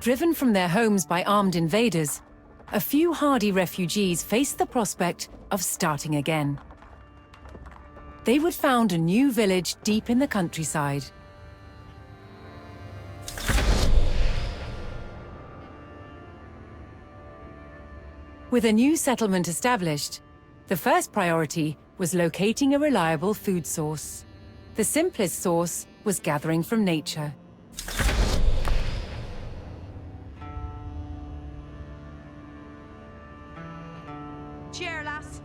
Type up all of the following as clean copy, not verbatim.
Driven from their homes by armed invaders, a few hardy refugees faced the prospect of starting again. They would found a new village deep in the countryside. With a new settlement established, the first priority was locating a reliable food source. The simplest source was gathering from nature. Cheer, lass.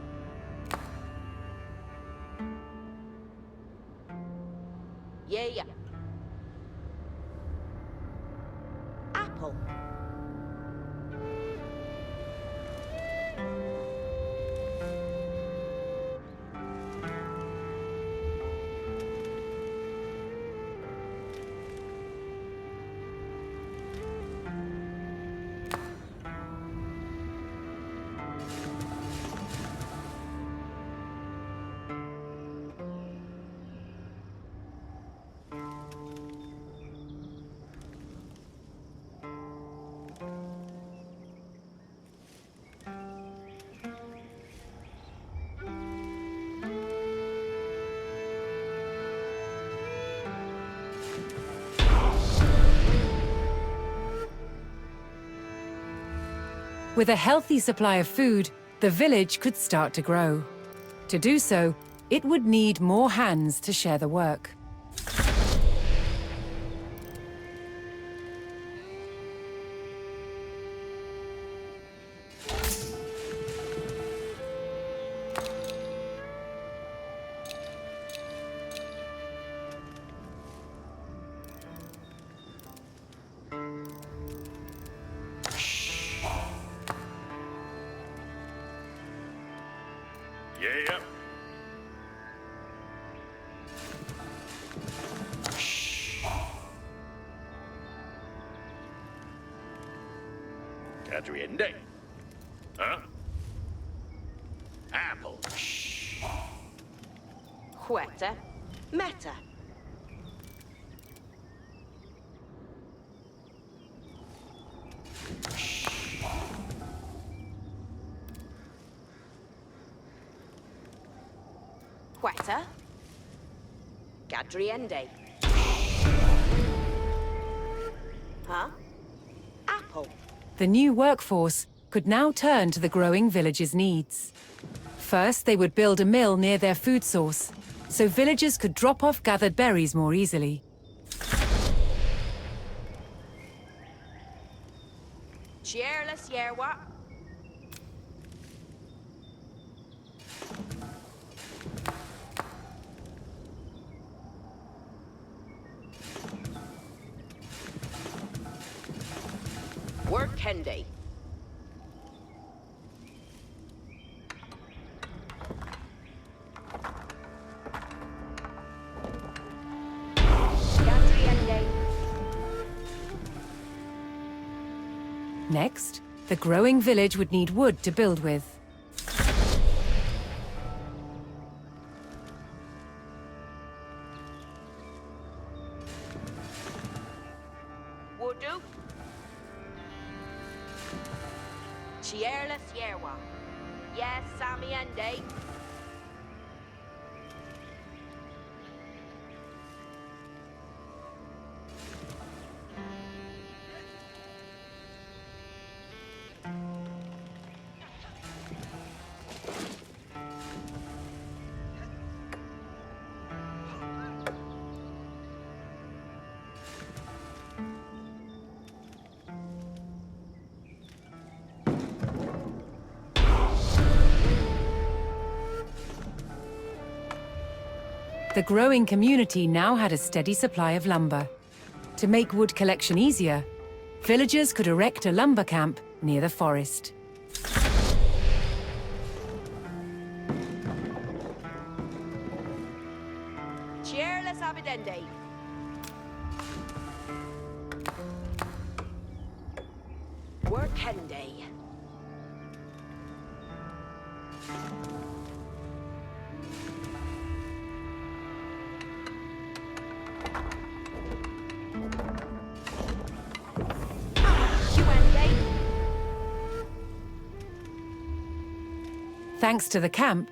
Yeah. Apple. With a healthy supply of food, the village could start to grow. To do so, it would need more hands to share the work. Yeah. Catriende. Huh? Apple. Hueta. Meta. Hueta. Gadriende. Huh? Apple. The new workforce could now turn to the growing village's needs. First, they would build a mill near their food source, so villagers could drop off gathered berries more easily. Cheerless yerwa. Work Kendi. Next, the growing village would need wood to build with. Wudu. Cheerless yerwa. Yes, Sammy and Day. The growing community now had a steady supply of lumber. To make wood collection easier, villagers could erect a lumber camp near the forest. Cheerless abidende. Work Kendi. Thanks to the camp,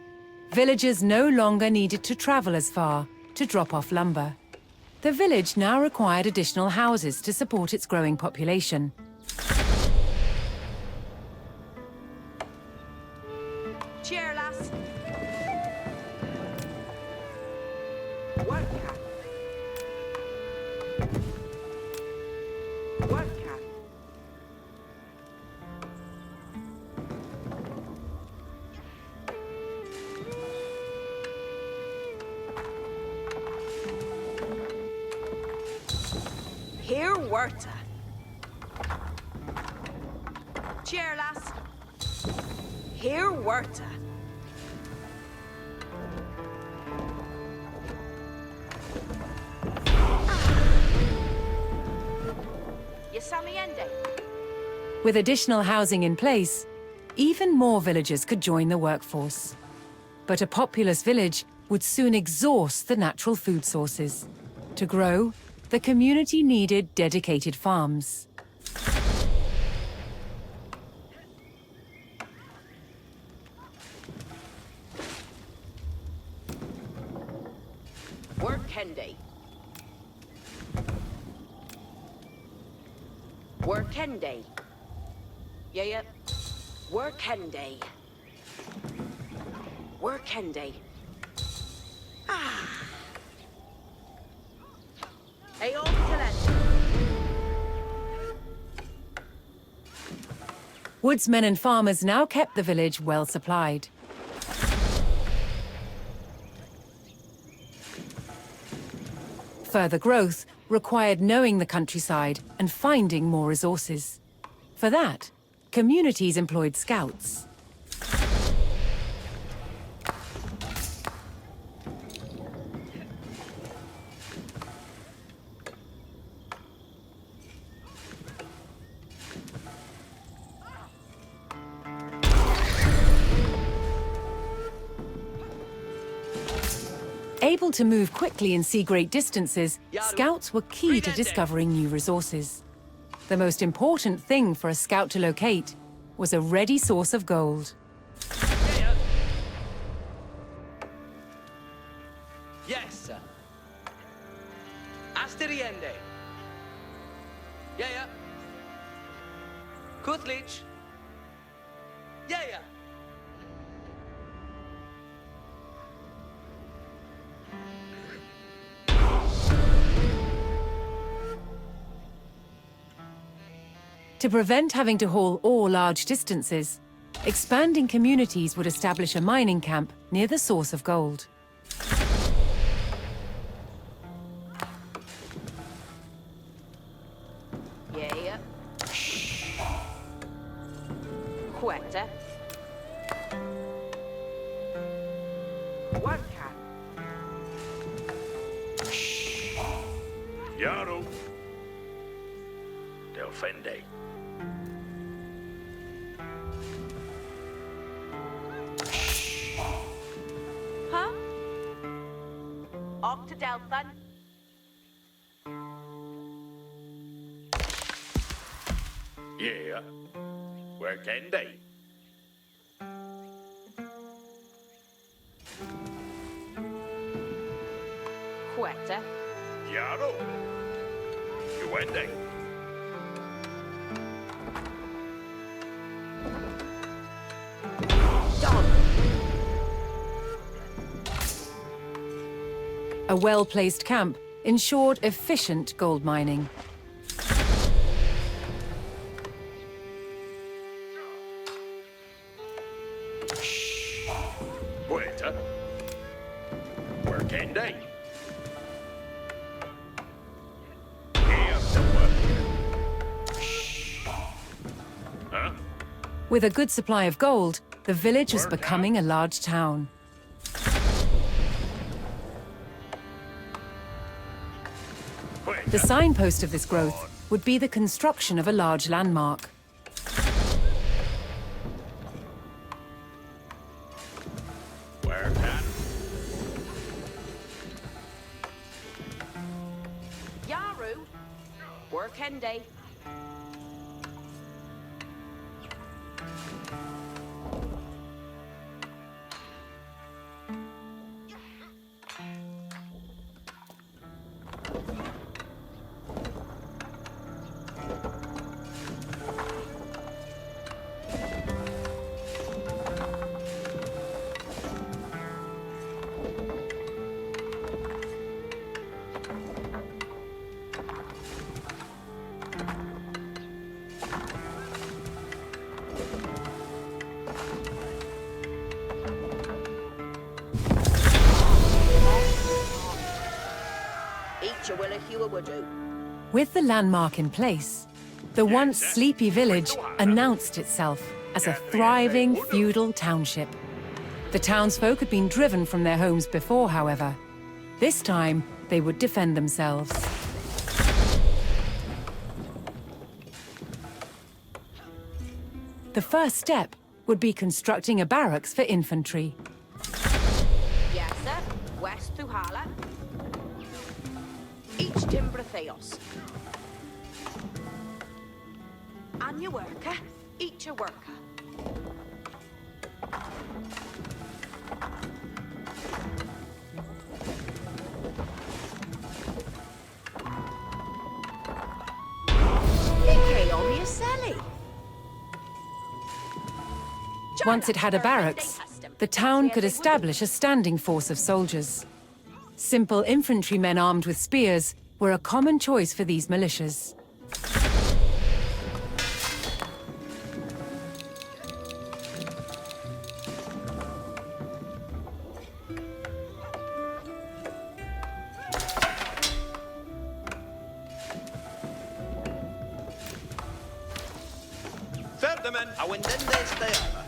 villagers no longer needed to travel as far to drop off lumber. The village now required additional houses to support its growing population. Cheer, lass. Work cat. Work cat. Here, Werta. Cheer, lass. Here, Werta. Yasamiende. With additional housing in place, even more villagers could join the workforce. But a populous village would soon exhaust the natural food sources. To grow, the community needed dedicated farms. Work Kende. Work Kende. Yeah. Work Kende. Work Kende. aoe4. Woodsmen and farmers now kept the village well supplied. Further growth required knowing the countryside and finding more resources. For that, communities employed scouts. Able to move quickly and see great distances, scouts were key to discovering new resources. The most important thing for a scout to locate was a ready source of gold. Yeah. Yes, sir. Asteriende. Yeah. Kuthlich. Yeah. To prevent having to haul ore large distances, expanding communities would establish a mining camp near the source of gold. Yeah. Quetta. Work cat. Yaro. Delfende. Huh? Off to Delphin. Yeah. Where can they? Quetta. Yaro. You went they? Done. A well-placed camp ensured efficient gold mining. Puerta. Where can they? Here's the work. Huh? With a good supply of gold, the village was becoming a large town. The signpost of this growth would be the construction of a large landmark. Where can? Yaru. Work Kende. Willa Hua would do. With the landmark in place, the once sleepy village announced itself as a thriving feudal township. The townsfolk had been driven from their homes before, however. This time, they would defend themselves. The first step would be constructing a barracks for infantry. Yes, sir. West Thuhala. Each timber theos. And your worker, each a worker. Once it had a barracks, the town could establish a standing force of soldiers. Simple infantrymen armed with spears were a common choice for these militias. Ferdinand, a wendende steala.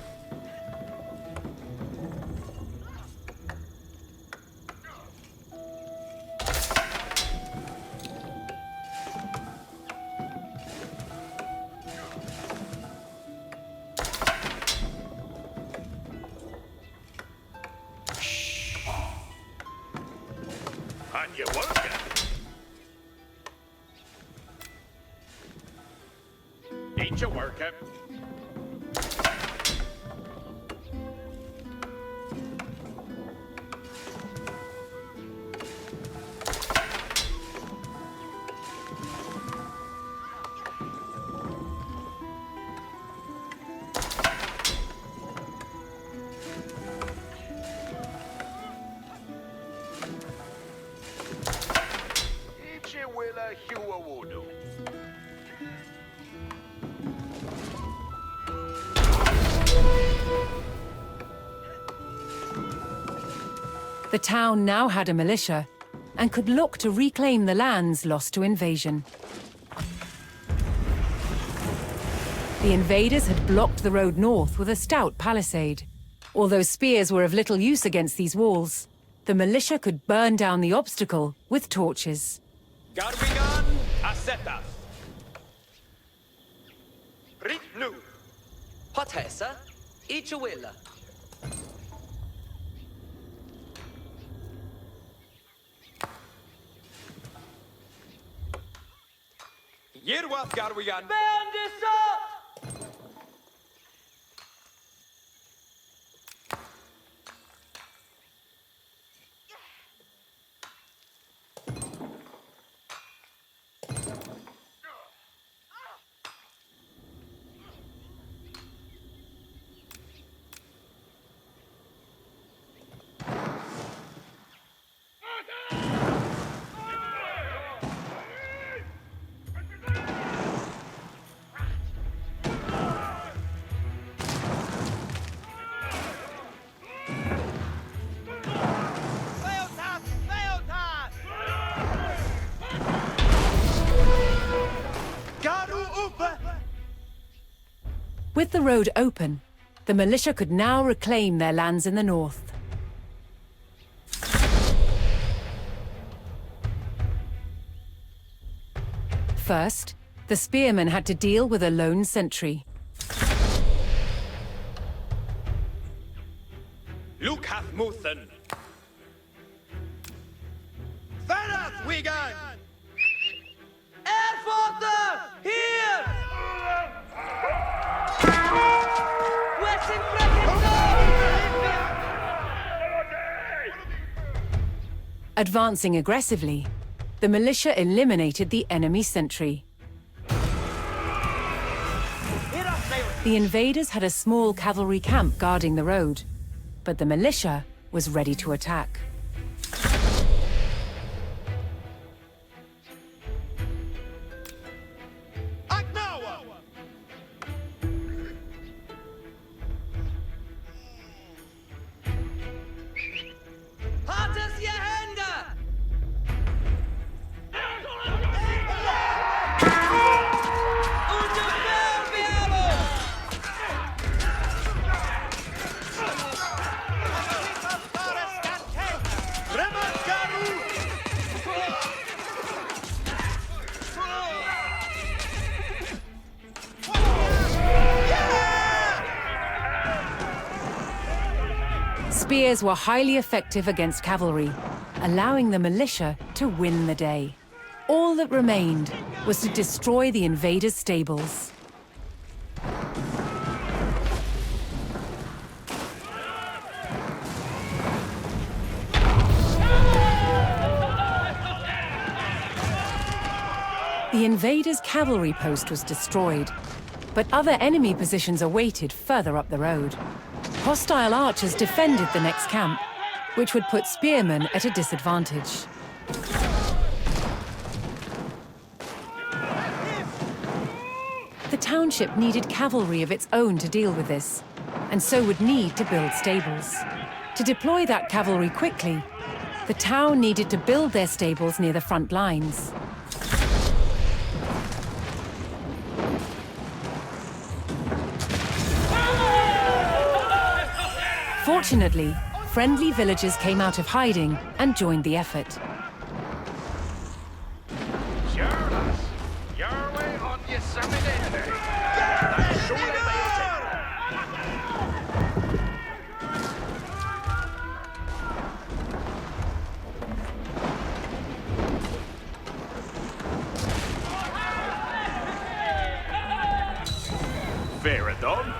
On your worker. Eat your worker. Willa Hua Wodo. The town now had a militia and could look to reclaim the lands lost to invasion. The invaders had blocked the road north with a stout palisade. Although spears were of little use against these walls, the militia could burn down the obstacle with torches. Garwigan, Asetas. Ritnu. Hotessa, each a willa. Yerwath Garwigan. Band this up! With the road open, the militia could now reclaim their lands in the north. First, the spearmen had to deal with a lone sentry. Luke hath Muthen. Verath Wigan! Airfather! Here! Westin Advancing aggressively, the militia eliminated the enemy sentry. The invaders had a small cavalry camp guarding the road, but the militia was ready to attack. spears were highly effective against cavalry, allowing the militia to win the day. All that remained was to destroy the invaders' stables. The invaders' cavalry post was destroyed, but other enemy positions awaited further up the road. Hostile archers defended the next camp, which would put spearmen at a disadvantage. The township needed cavalry of its own to deal with this, and so would need to build stables. To deploy that cavalry quickly, the town needed to build their stables near the front lines. Fortunately, friendly villagers came out of hiding and joined the effort. Sure, lass. Your way on you summon in there. That's surely beauty. Fair done.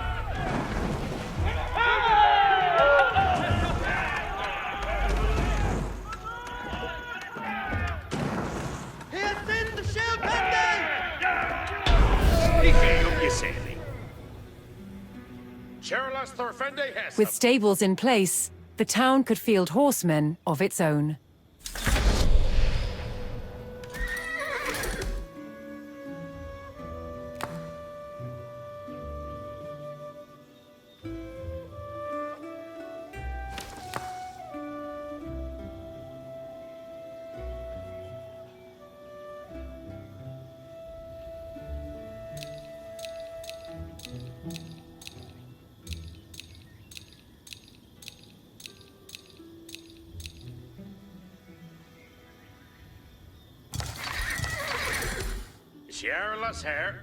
With stables in place, the town could field horsemen of its own. Shirless hair.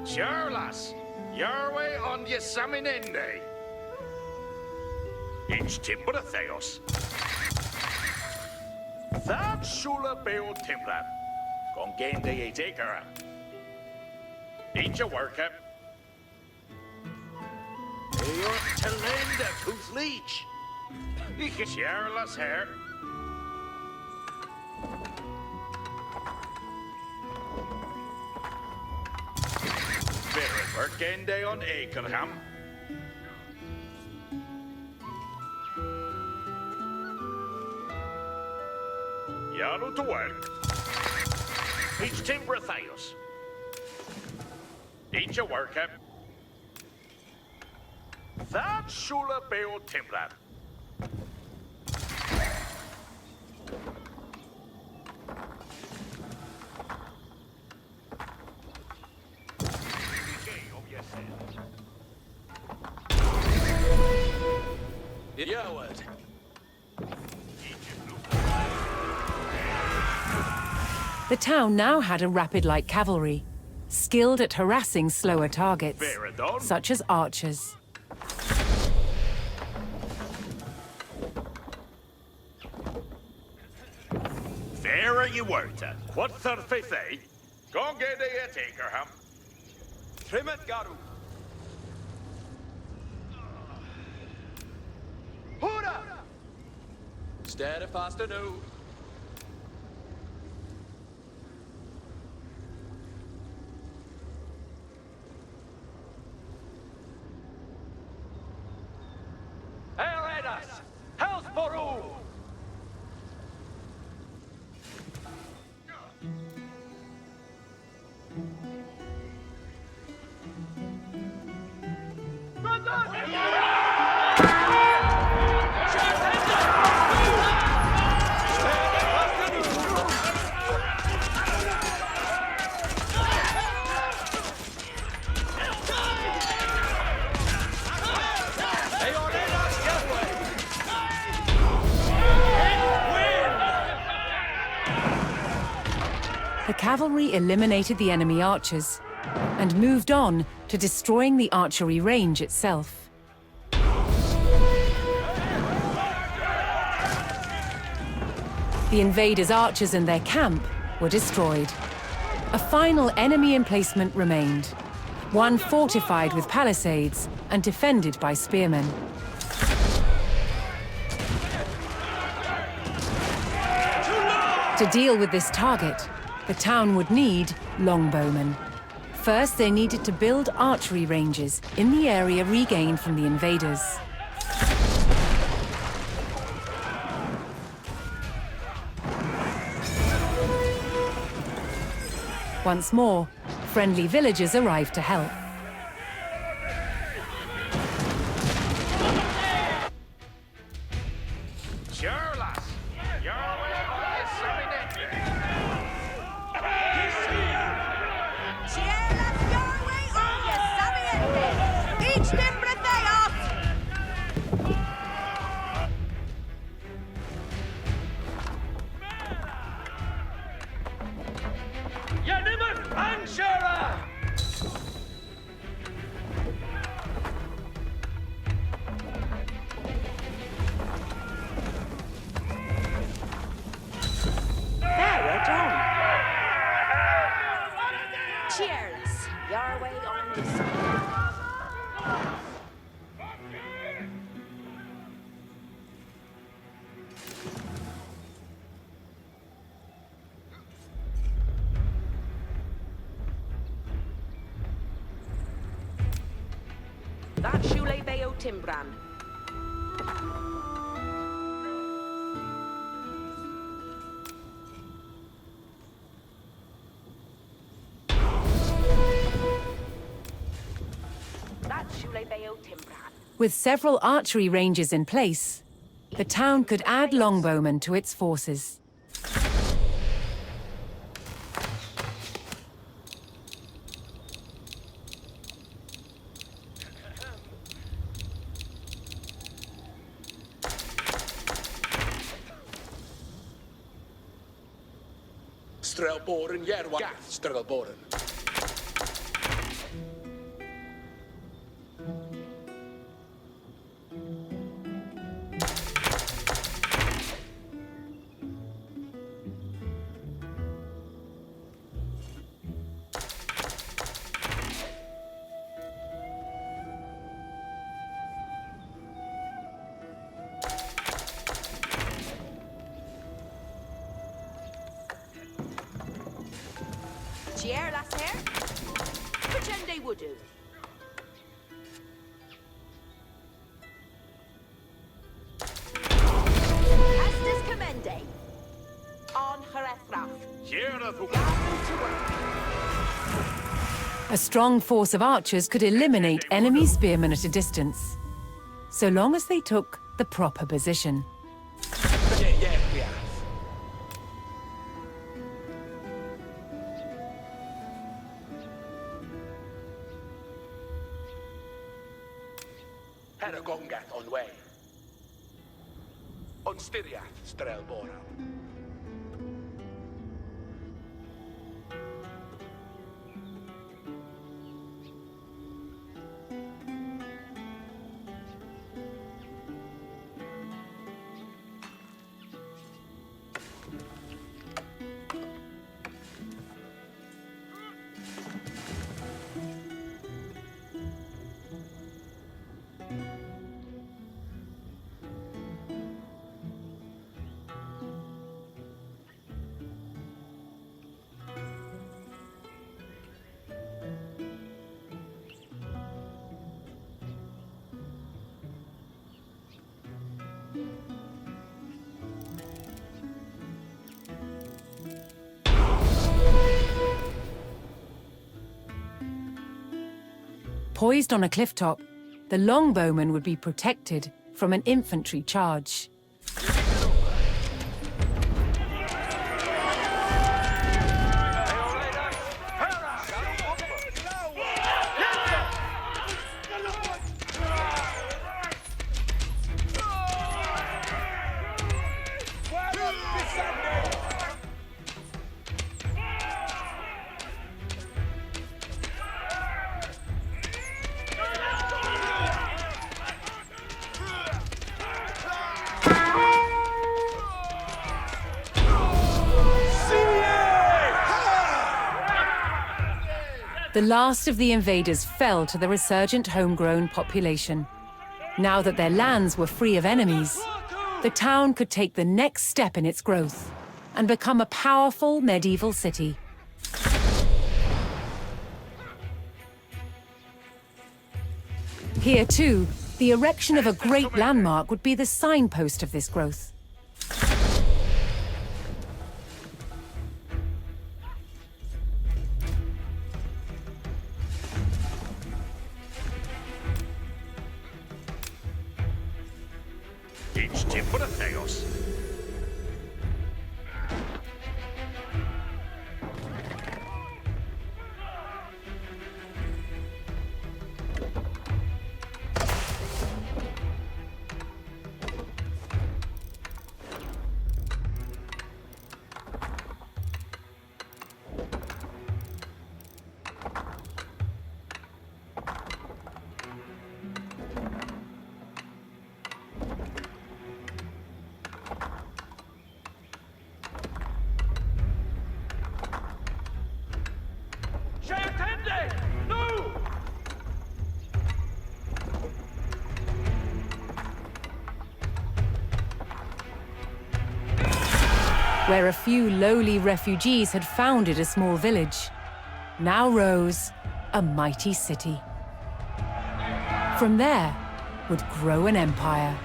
Sure, lass. Your way on you summon in day. Each timber a theos. That shula beo timbler. Con gain day a taker. Each a worker. You're to lend a tooth leech. Shirless hair. Very working day on Akerham. Yaru to work. Each timber Thios. Each a worker. That shula beo timbler. The town now had a rapid light cavalry, skilled at harassing slower targets, such as archers. Fair you worked at. What surface, eh? Go get a taker, Trim it, Garu. Hoorah! Steady faster now. Heredas! Hellsborough! the cavalry eliminated the enemy archers and moved on to destroying the archery range itself. The invaders' archers and their camp were destroyed. A final enemy emplacement remained, one fortified with palisades and defended by spearmen. To deal with this target, the town would need longbowmen. First, they needed to build archery ranges in the area regained from the invaders. Once more, friendly villagers arrived to help. Sure, lass. You're away on this sorry neck. Cielas Yahweh on your sabiente. Each timbre theos. Yanimmer Anshara! There we're done. Cheers. Yahweh on this. That Shule Beo Timbran. That Shule Beo Timbran. With several archery ranges in place, the town could add longbowmen to its forces. Strelboren Yerwa. Gath Strelboren. Cheer, lass hair. Pretend they would do. Estes commende. On Herethrath. Here the Gathered to work. A strong force of archers could eliminate enemy spearmen at a distance, so long as they took the proper position. Heragongat on way. On Styriath Strelboren. Poised on a cliff top, the longbowman would be protected from an infantry charge. The last of the invaders fell to the resurgent homegrown population. Now that their lands were free of enemies, the town could take the next step in its growth and become a powerful medieval city. Here too, the erection of a great landmark would be the signpost of this growth. Idźcie po Teos. Where a few lowly refugees had founded a small village, now rose a mighty city. From there would grow an empire.